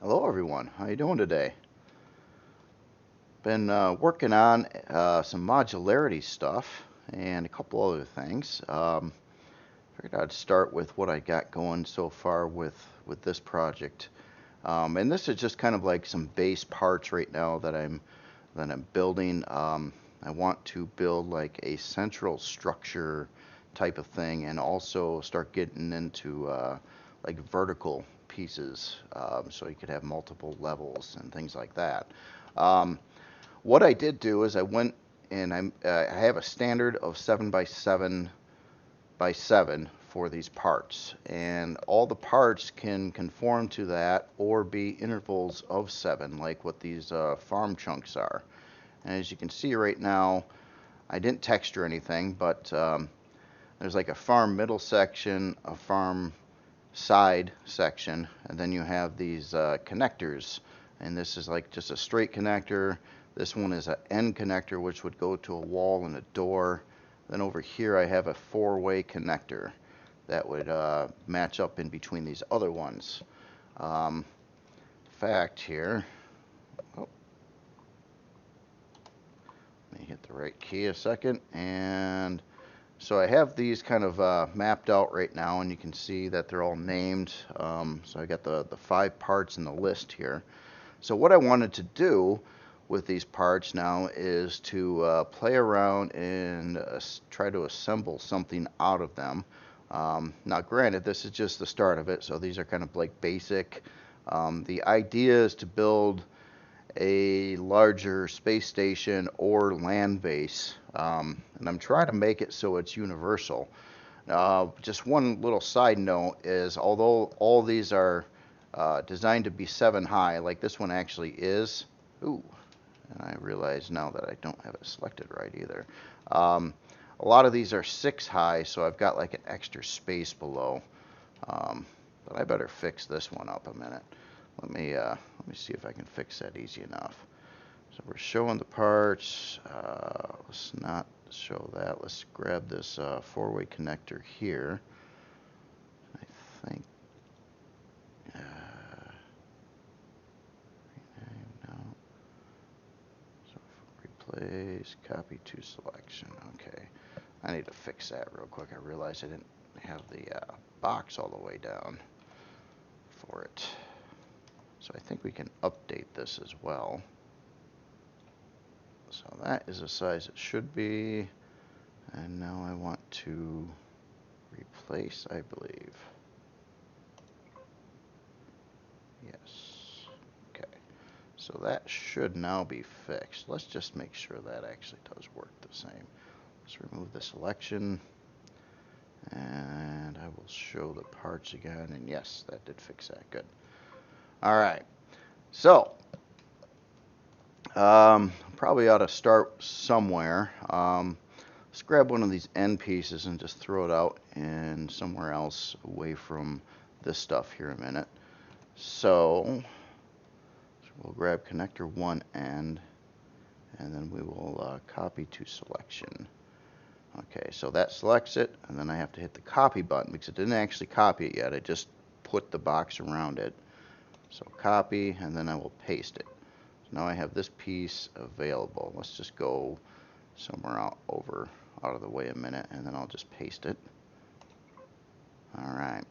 Hello everyone, how you doing today? Been working on some modularity stuff and a couple other things. Figured I'd start with what I got going so far with this project. And this is just kind of like some base parts right now that I'm building. I want to build like a central structure type of thing and also start getting into like vertical pieces, so you could have multiple levels and things like that. Um, what I did do is I went and I have a standard of 7 by 7 by 7 for these parts, and all the parts can conform to that or be intervals of 7, like what these farm chunks are. And as you can see right now, I didn't texture anything, but there's like a farm middle section, a farm side section, and then you have these connectors. And this is like just a straight connector. This one is an end connector, which would go to a wall and a door. Then over here I have a four-way connector that would match up in between these other ones. Fact here, oh, let me hit the right key a second, and so I have these kind of mapped out right now, and you can see that they're all named. So I got the 5 parts in the list here. So what I wanted to do with these parts now is to play around and try to assemble something out of them. Now granted, this is just the start of it, so these are kind of like basic. The idea is to build a larger space station or land base, and I'm trying to make it so it's universal. Just one little side note is, although all these are designed to be 7 high, like this one actually is. Ooh, and I realize now that I don't have it selected right either. A lot of these are 6 high, so I've got like an extra space below. But I better fix this one up a minute. Let me see if I can fix that easy enough. So we're showing the parts. Let's not show that. Let's grab this 4-way connector here. I think. No. So replace, copy to selection. Okay. I need to fix that real quick. I realized I didn't have the box all the way down for it. So I think we can update this as well. So that is the size it should be. And now I want to replace, I believe. Yes. Okay. So that should now be fixed. Let's just make sure that actually does work the same. Let's remove the selection. And I will show the parts again. And yes, that did fix that. Good. All right. So probably ought to start somewhere. Let's grab one of these end pieces and just throw it out in somewhere else away from this stuff here a minute. So we'll grab connector 1 end, and then we will copy to selection. Okay, so that selects it, and then I have to hit the copy button because it didn't actually copy it yet. I just put the box around it. So copy, and then I will paste it. So now I have this piece available. Let's just go somewhere out of the way a minute, and then I'll just paste it. All right.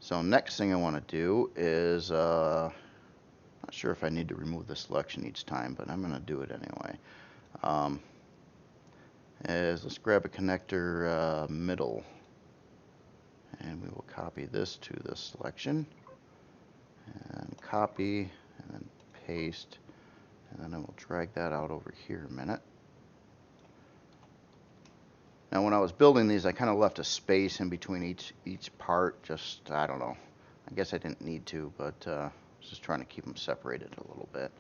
So next thing I want to do is, not sure if I need to remove the selection each time, but I'm going to do it anyway. Let's grab a connector middle, and we will copy this to the selection, and copy, and then paste, and then I will drag that out over here a minute. Now when I was building these, I kind of left a space in between each part. Just, I don't know, I guess I didn't need to, but I was just trying to keep them separated a little bit.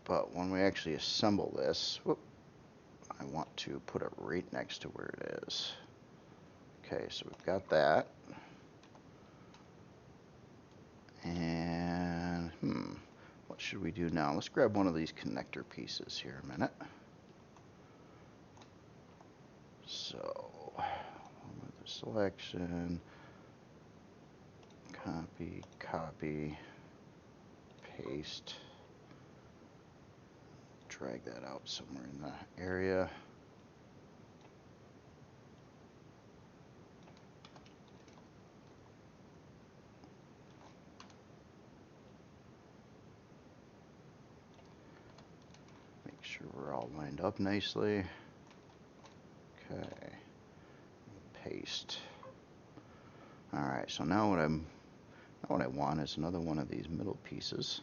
But when we actually assemble this, whoop, I want to put it right next to where it is. Okay, so we've got that. And, what should we do now? Let's grab one of these connector pieces here a minute. So, with the selection, copy, paste, drag that out somewhere in the area. Make sure we're all lined up nicely. Okay, paste. All right, so now what I want is another one of these middle pieces.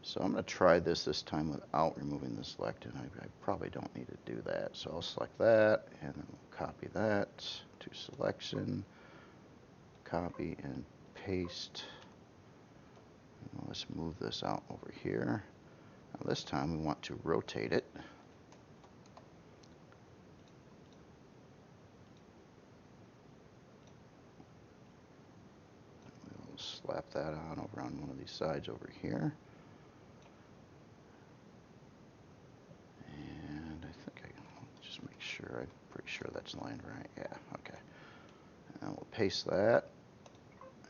So I'm going to try this time without removing the select, and I probably don't need to do that. So I'll select that, and then we'll copy that to selection, copy and paste. And let's move this out over here. Now this time we want to rotate it. We'll slap that on over on one of these sides over here. I'm pretty sure that's lined right. Yeah, okay. And we'll paste that.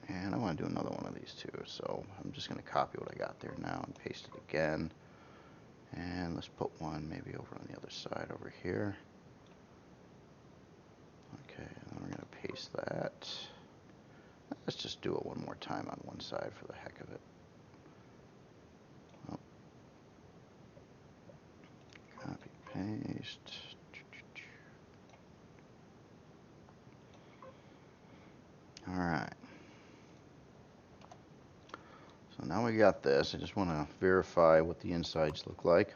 And I want to do another one of these too. So I'm just going to copy what I got there now and paste it again. And let's put one maybe over on the other side over here. Okay, and then we're going to paste that. Let's just do it one more time on one side for the heck of it. Oh. Copy, paste. All right. So now we got this. I just want to verify what the insides look like.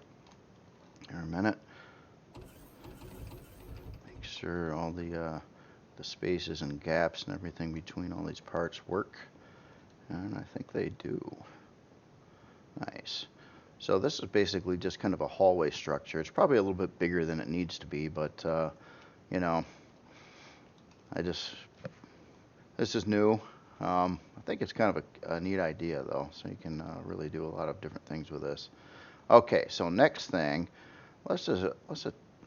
Here a minute. Make sure all the spaces and gaps and everything between all these parts work. And I think they do. Nice. So this is basically just kind of a hallway structure. It's probably a little bit bigger than it needs to be, but you know, this is new. I think it's kind of a neat idea though, so you can really do a lot of different things with this. Okay, so next thing, let's just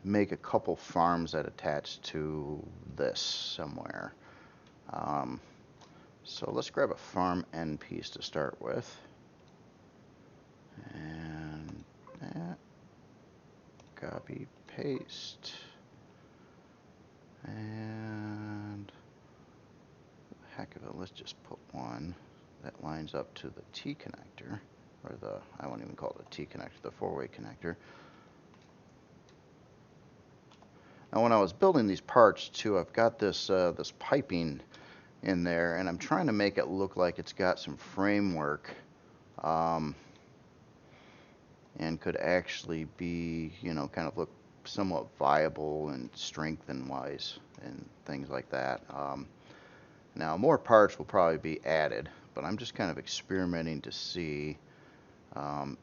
make a couple farms that attach to this somewhere. So let's grab a farm end piece to start with. And that, copy, paste. And heck of it, let's just put one that lines up to the T connector, or I won't even call it a T connector, the four-way connector. Now when I was building these parts too, I've got this this piping in there, and I'm trying to make it look like it's got some framework, and could actually be, you know, kind of look somewhat viable and strengthen wise and things like that. Now more parts will probably be added, but I'm just kind of experimenting to see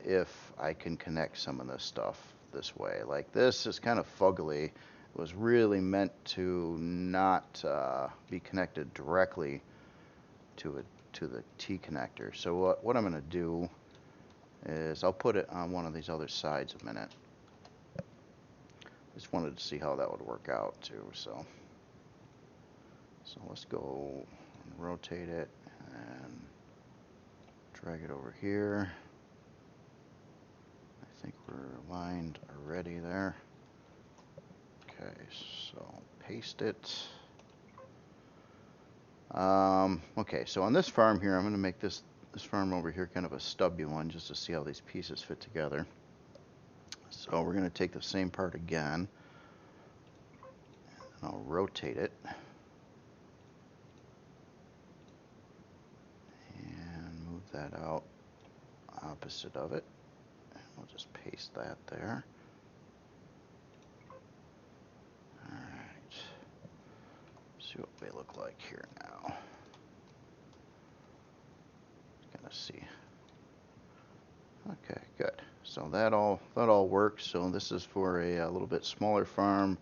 if I can connect some of this stuff this way. Like this is kind of fuggly. It was really meant to not be connected directly to the T connector. So what I'm going to do is I'll put it on one of these other sides a minute. Just wanted to see how that would work out too. So let's go and rotate it and drag it over here. I think we're aligned already there. Okay, so paste it. Okay, so on this farm here, I'm going to make this farm over here kind of a stubby one just to see how these pieces fit together. So we're going to take the same part again, and I'll rotate it. And move that out opposite of it. And we'll just paste that there. Alright. See what they look like here now. Gonna see. Okay, good. So that all works. So this is for a little bit smaller farm.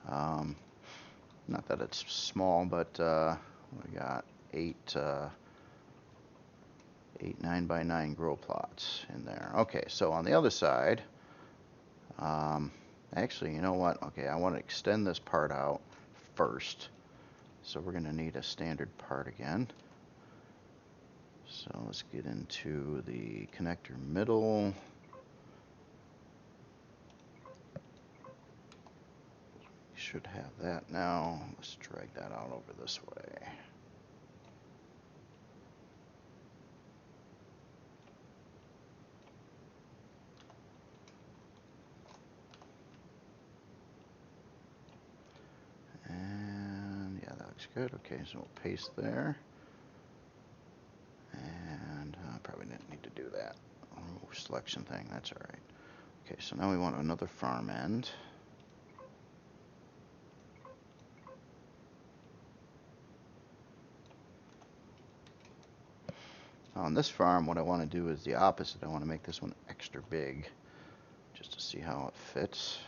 Not that it's small, but we got 8 9x9 grow plots in there. Okay, so on the other side, actually, you know what? Okay, I want to extend this part out first. So we're going to need a standard part again. So let's get into the connector middle. Should have that now. Let's drag that out over this way. And yeah, that looks good. Okay, so we'll paste there. And I probably didn't need to do that. Oh, selection thing, that's all right. Okay, so now we want another farm end. On this farm, what I want to do is the opposite. I want to make this one extra big, just to see how it fits.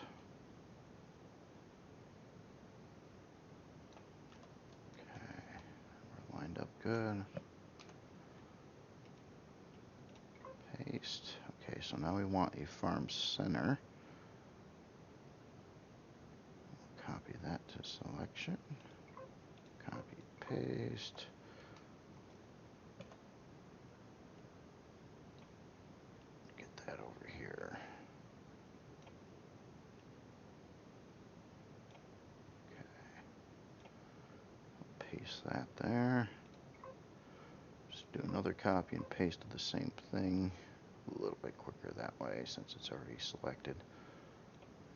Okay, we're lined up good. Paste. Okay, so now we want a farm center. Copy that to selection. Copy, paste. Get that over here. Okay. Paste that there. Just do another copy and paste of the same thing. A little bit quicker that way since it's already selected.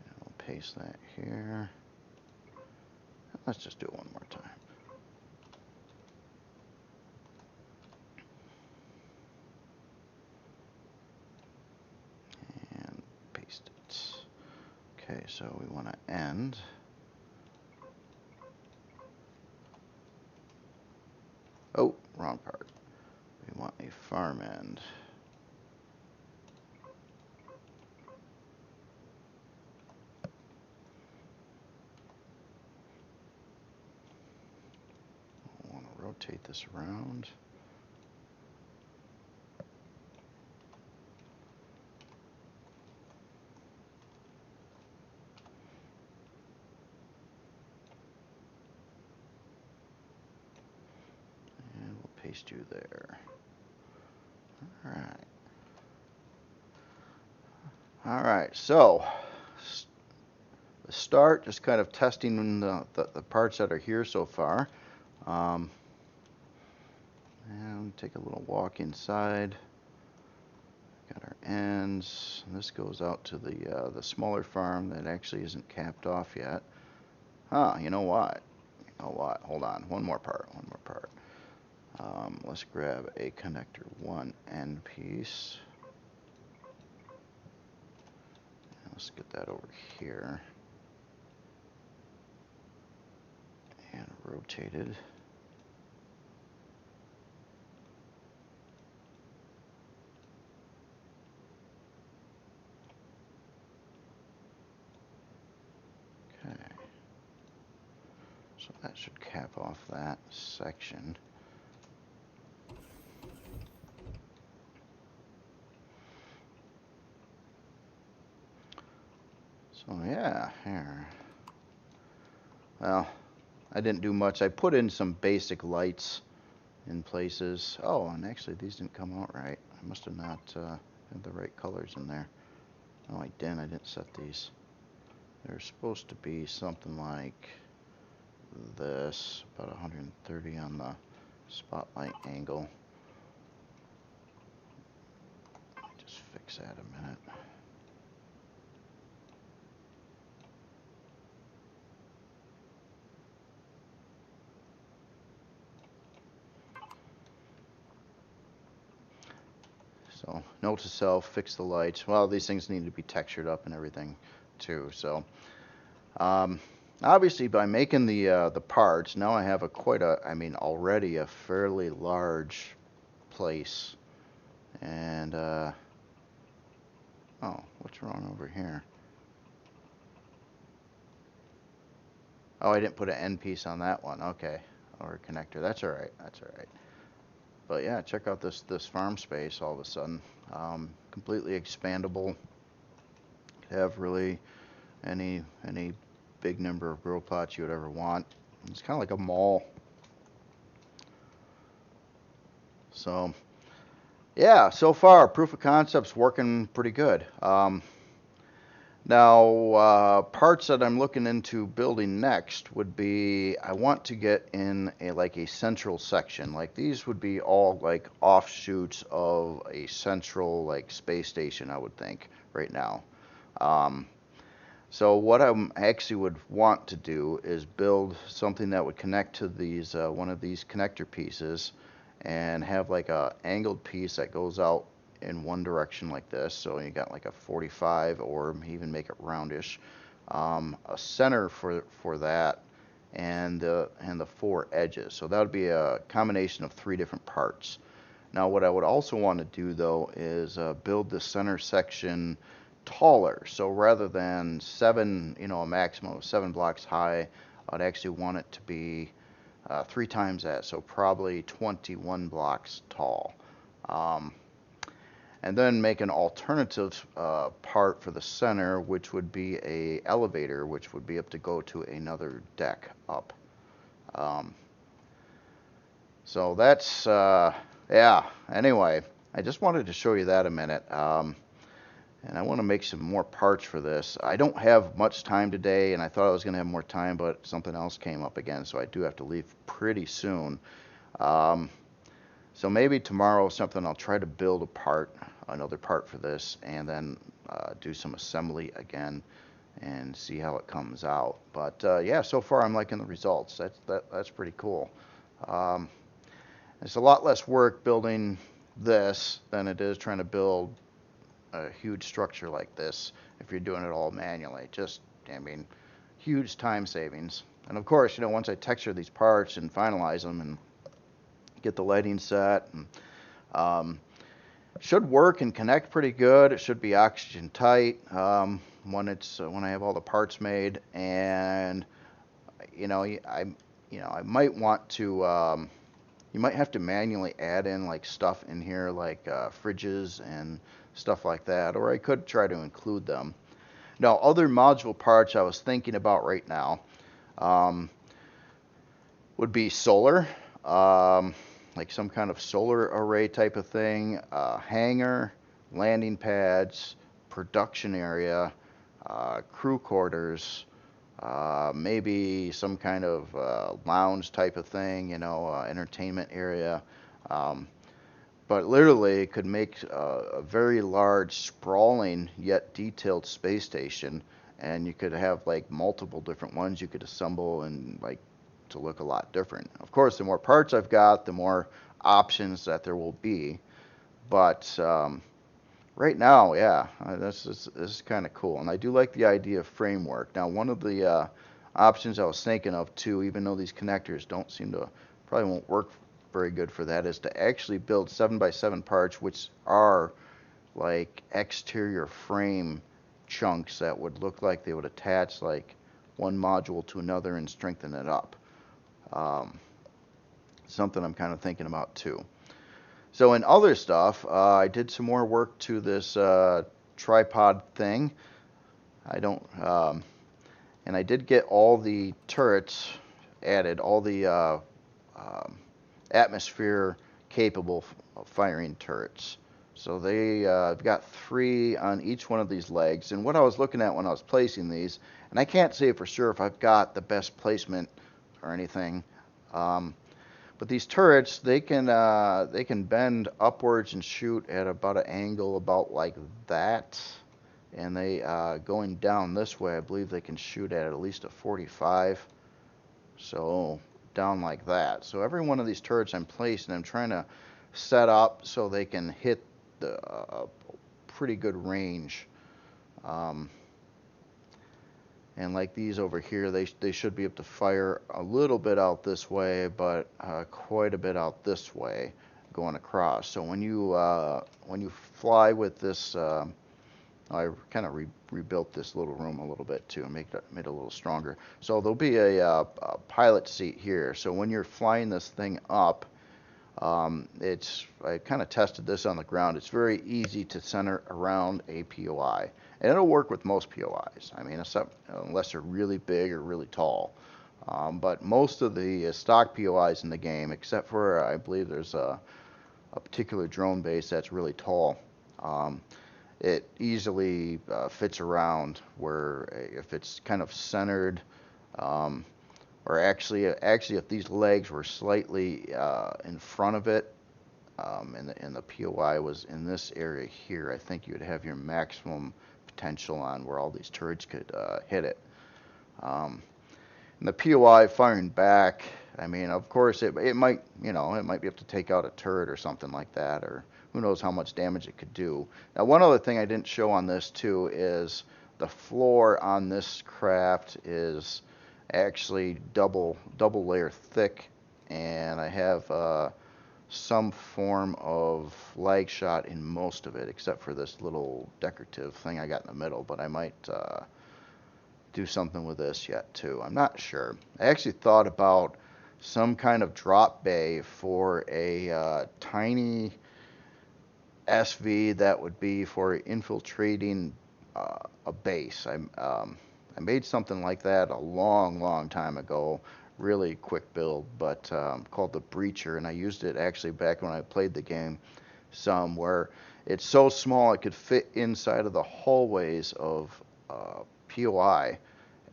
And we'll paste that here. Let's just do it one more time. And paste it. Okay, so we want to end. Oh, wrong part. We want a farm end. I want to rotate this around. And we'll paste you there. All right. All right, so the start, just kind of testing the parts that are here so far. And take a little walk inside. Got our ends. And this goes out to the smaller farm that actually isn't capped off yet. You know what? Hold on. One more part. Let's grab a connector 1 end piece. And let's get that over here. And rotated. Okay. So that should cap off that section. So yeah, here. Well, I didn't do much. I put in some basic lights in places. Oh, and actually these didn't come out right. I must have not had the right colors in there. Oh, I didn't set these. They're supposed to be something like this, about 130 on the spotlight angle. Just fix that a minute. So, note to self, fix the lights. Well, these things need to be textured up and everything too. So, obviously by making the parts, now I have already a fairly large place. And, oh, what's wrong over here? Oh, I didn't put an end piece on that one. Okay, or a connector. That's all right. But yeah, check out this farm space all of a sudden. Completely expandable. Could have really any big number of grow plots you would ever want. It's kind of like a mall. So Yeah, so far proof of concept's working pretty good. Now, parts that I'm looking into building next would be I want to get in a central section. Like these would be all like offshoots of a central like space station, I would think right now. Um, so what I actually would want to do is build something that would connect to these one of these connector pieces and have like a angled piece that goes out in one direction like this. So you got like a 45 or even make it roundish. A center for that and the four edges. So that would be a combination of three different parts. Now what I would also want to do though is build the center section taller. So rather than seven, a maximum of 7 blocks high, I'd actually want it to be 3 times that, so probably 21 blocks tall. And then make an alternative part for the center, which would be a elevator, which would be up to go to another deck up. So that's, yeah, anyway, I just wanted to show you that a minute. And I want to make some more parts for this. I don't have much time today, and I thought I was going to have more time, but something else came up again, so I do have to leave pretty soon. So maybe tomorrow or something I'll try to build another part for this, and then do some assembly again and see how it comes out. But yeah, so far I'm liking the results. That's pretty cool. It's a lot less work building this than it is trying to build a huge structure like this if you're doing it all manually. Just, I mean, huge time savings. And of course, once I texture these parts and finalize them and get the lighting set, and should work and connect pretty good. It should be oxygen tight when I have all the parts made. And I might want to. You might have to manually add in like stuff in here like fridges and stuff like that, or I could try to include them. Now, other module parts I was thinking about right now would be solar, like some kind of solar array type of thing, hangar, landing pads, production area, crew quarters, maybe some kind of lounge type of thing, entertainment area. But literally, it could make a very large, sprawling yet detailed space station, and you could have like multiple different ones you could assemble and like to look a lot different. Of course, the more parts I've got, the more options that there will be. But right now, yeah, this is kind of cool, and I do like the idea of framework. Now, one of the options I was thinking of too, even though these connectors probably won't work very good for that, is to actually build 7x7 parts, which are like exterior frame chunks that would look like they would attach like one module to another and strengthen it up. Something I'm kind of thinking about too. So in other stuff, I did some more work to this tripod thing. And I did get all the turrets added, all the atmosphere capable of firing turrets. So I've got 3 on each one of these legs. And what I was looking at when I was placing these, and I can't say for sure if I've got the best placement or anything, but these turrets, they can bend upwards and shoot at about an angle about like that. And they going down this way, I believe they can shoot at least a 45. So down like that. So every one of these turrets I'm placing, I'm trying to set up so they can hit the pretty good range. And like these over here, they should be able to fire a little bit out this way, but quite a bit out this way going across. So when you fly with this, I kind of rebuilt this little room a little bit too and made it a little stronger. So there'll be a pilot seat here. So when you're flying this thing up, I kind of tested this on the ground. It's very easy to center around a POI. And it'll work with most POIs. I mean, unless they're really big or really tall. But most of the stock POIs in the game, except for I believe there's a particular drone base that's really tall. It easily fits around where if it's kind of centered, or actually if these legs were slightly in front of it, and the POI was in this area here, I think you would have your maximum potential on where all these turrets could hit it. And the POI firing back, I mean, of course, it might, you know, it might be able to take out a turret or something like that, or who knows how much damage it could do. Now, one other thing I didn't show on this too is the floor on this craft is actually double layer thick, and I have some form of lag shot in most of it, except for this little decorative thing I got in the middle, but I might do something with this yet too. I'm not sure. I actually thought about some kind of drop bay for a tiny SV that would be for infiltrating a base. I made something like that a long time ago, really quick build, but called the Breacher, and I used it actually back when I played the game some, where it's so small it could fit inside of the hallways of POI,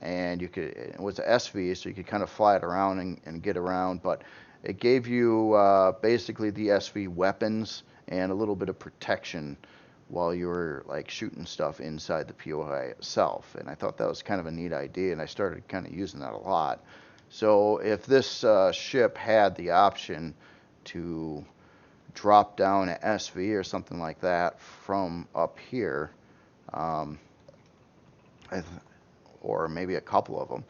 and you could, it was an SV, so you could kind of fly it around and get around, but it gave you basically the SV weapons and a little bit of protection while you were like shooting stuff inside the POI itself. And I thought that was kind of a neat idea, and I started kind of using that a lot. So if this ship had the option to drop down an SV or something like that from up here, or maybe a couple of them,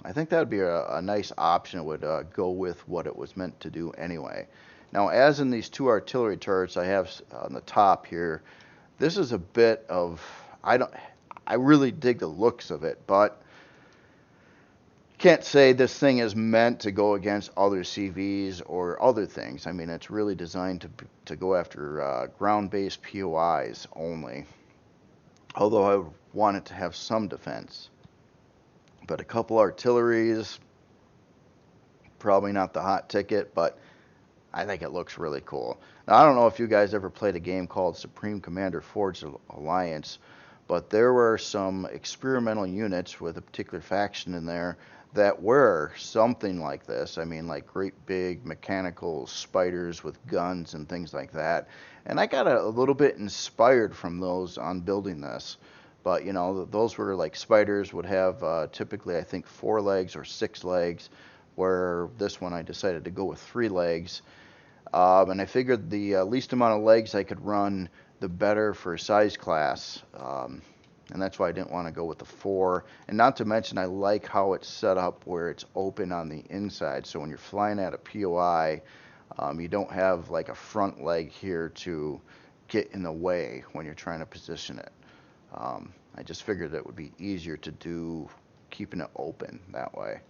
I think that would be a nice option. It would go with what it was meant to do anyway. Now, as in these two artillery turrets I have on the top here, this is a bit of, I really dig the looks of it, but can't say this thing is meant to go against other CVs or other things. I mean, it's really designed to go after ground-based POIs only, although I would want it to have some defense. But a couple artilleries, probably not the hot ticket, but I think it looks really cool. Now, I don't know if you guys ever played a game called Supreme Commander Forged Alliance, but there were some experimental units with a particular faction in there that were something like this. I mean, like great big mechanical spiders with guns and things like that. And I got a little bit inspired from those on building this. But, you know, those were like spiders would have typically, I think, 4 legs or 6 legs, where this one I decided to go with 3 legs. And I figured the least amount of legs I could run, the better for size class. And that's why I didn't want to go with the 4. And not to mention, I like how it's set up where it's open on the inside. So when you're flying at a POI, you don't have like a front leg here to get in the way when you're trying to position it. I just figured it would be easier to do keeping it open that way.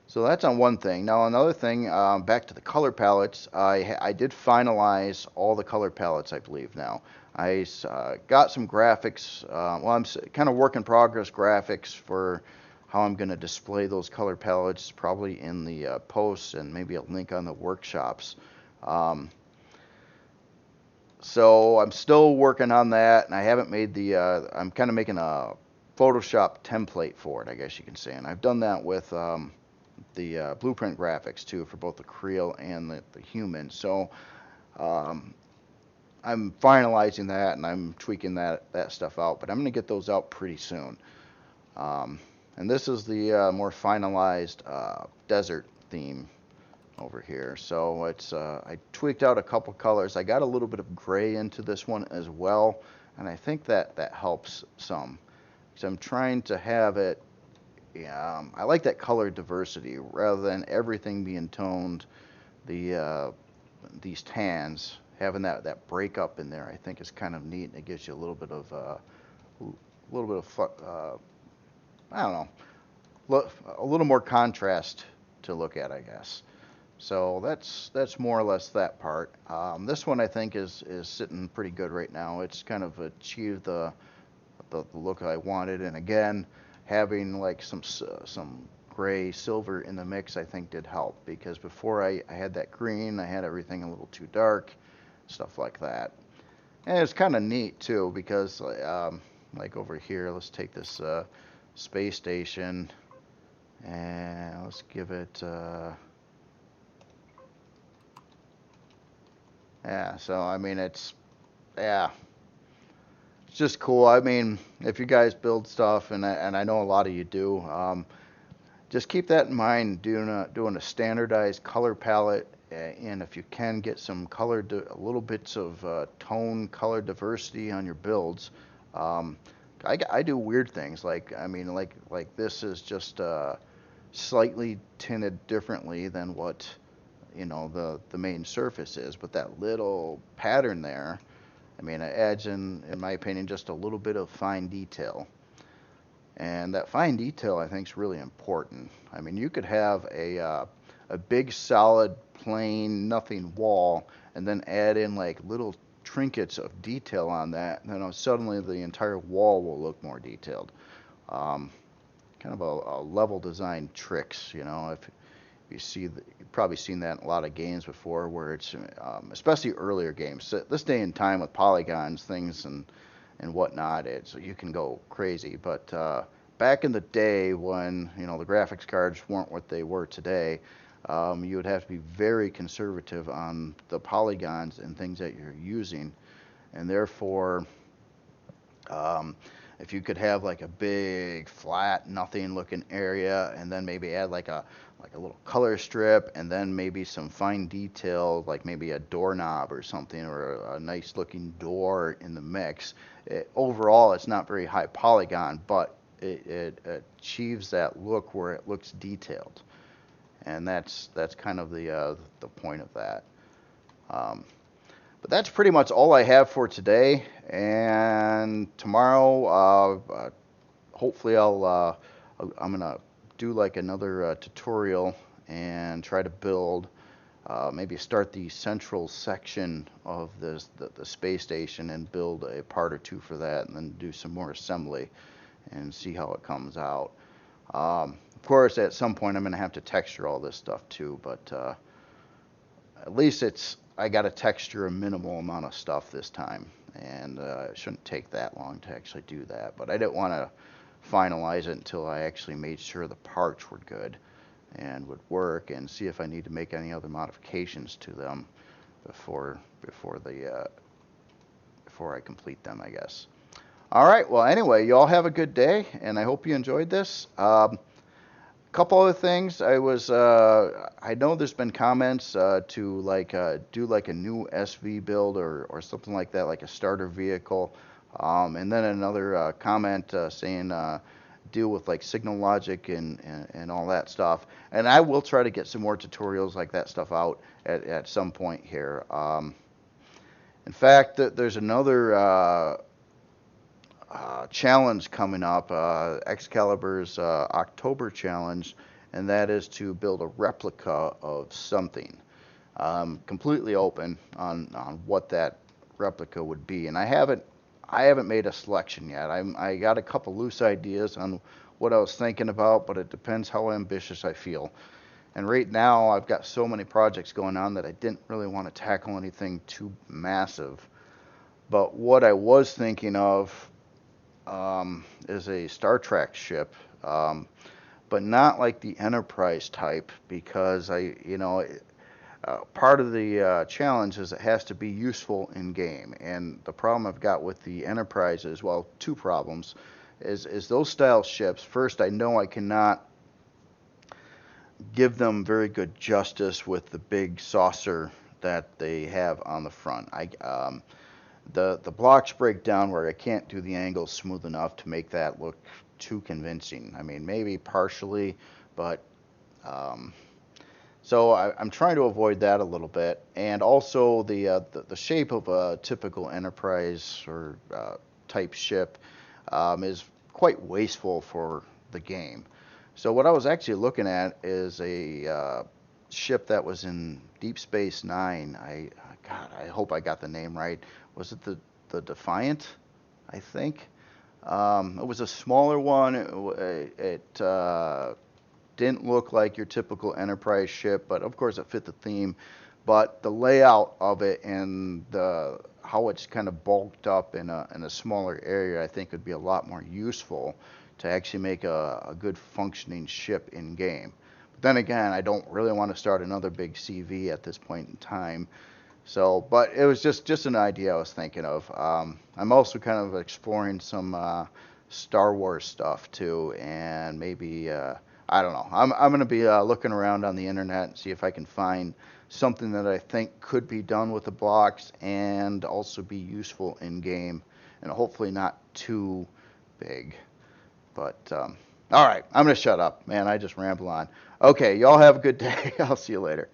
So that's on one thing. Now another thing, back to the color palettes, I did finalize all the color palettes, I believe now. I got some graphics, well, I'm kind of work in progress graphics for how I'm going to display those color palettes, probably in the posts and maybe a link on the workshops. So I'm still working on that, and I haven't made the, I'm kind of making a Photoshop template for it, I guess you can say. And I've done that with the blueprint graphics too, for both the Kriel and the human. So I'm finalizing that, and I'm tweaking that stuff out, but I'm going to get those out pretty soon. And this is the more finalized desert theme over here. So it's I tweaked out a couple colors. I got a little bit of gray into this one as well, and I think that helps some. So I'm trying to have it, I like that color diversity rather than everything being toned. These tans, having that breakup in there, I think is kind of neat, and it gives you a little bit of I don't know, a little more contrast to look at, I guess. So that's more or less that part. This one I think is sitting pretty good right now. It's kind of achieved the look I wanted, and again, having like some gray, silver in the mix, I think did help, because before I had that green, I had everything a little too dark, stuff like that. And it's kind of neat too, because like over here, let's take this space station and let's give it, yeah, so I mean, yeah, it's just cool. I mean, if you guys build stuff, and I know a lot of you do, just keep that in mind, doing a standardized color palette, and if you can get some color, little bits of tone color diversity on your builds. Um, I do weird things, like, I mean, like this is just slightly tinted differently than what, you know, the main surface is, but that little pattern there, I mean, it adds in my opinion, just a little bit of fine detail. And that fine detail, I think, is really important. I mean, you could have a big, solid, plain, nothing wall, and then add in like little trinkets of detail on that, and then suddenly the entire wall will look more detailed. Um, Kind of a level design tricks, you know. If you see, you've probably seen that in a lot of games before, where it's especially earlier games. So this day and time with polygons, things and whatnot, it's you can go crazy. But back in the day when, you know, the graphics cards weren't what they were today, you would have to be very conservative on the polygons and things that you're using, and therefore, um, if you could have like a big flat nothing looking area, and then maybe add like a little color strip, and then maybe some fine detail, like maybe a doorknob or something, or a nice looking door in the mix. Overall, it's not very high polygon, but it achieves that look where it looks detailed, and that's kind of the point of that. Um, but that's pretty much all I have for today. And tomorrow, hopefully, I'm gonna do like another tutorial and try to build, maybe start the central section of the space station and build a part or two for that, and then do some more assembly and see how it comes out. Of course, at some point I'm gonna have to texture all this stuff too, but at least I got to texture a minimal amount of stuff this time, and it shouldn't take that long to actually do that. But I didn't want to finalize it until I actually made sure the parts were good and would work, and see if I need to make any other modifications to them before I complete them, I guess. All right. Well, anyway, you all have a good day, and I hope you enjoyed this. Couple other things. I know there's been comments to like do like a new SV build or something like that, like a starter vehicle, and then another comment saying deal with like signal logic and all that stuff. And I will try to get some more tutorials like that stuff out at some point here. In fact, there's another challenge coming up, Excalibur's October challenge, and that is to build a replica of something. Completely open on what that replica would be, and I haven't made a selection yet. I got a couple loose ideas on what I was thinking about, but it depends how ambitious I feel. And right now, I've got so many projects going on that I didn't really want to tackle anything too massive. But what I was thinking of is a Star Trek ship, but not like the Enterprise type, because part of the challenge is it has to be useful in game. And the problem I've got with the Enterprise is, well, two problems, is those style ships. First, I know I cannot give them very good justice with the big saucer that they have on the front. The blocks break down where I can't do the angle smooth enough to make that look too convincing. I mean, maybe partially, but so I'm trying to avoid that a little bit. And also the shape of a typical Enterprise or type ship is quite wasteful for the game. So what I was actually looking at is a ship that was in Deep Space Nine. I hope I got the name right. Was it the Defiant? I think. It was a smaller one. didn't look like your typical Enterprise ship, but of course it fit the theme. But the layout of it and how it's kind of bulked up in a smaller area, I think would be a lot more useful to actually make a good functioning ship in game. But then again, I don't really want to start another big CV at this point in time. So, but it was just an idea I was thinking of. I'm also kind of exploring some Star Wars stuff too, and maybe I don't know. I'm gonna be looking around on the internet and see if I can find something that I think could be done with the blocks and also be useful in game, and hopefully not too big. But all right, I'm gonna shut up, man. I just ramble on. Okay, y'all have a good day. I'll see you later.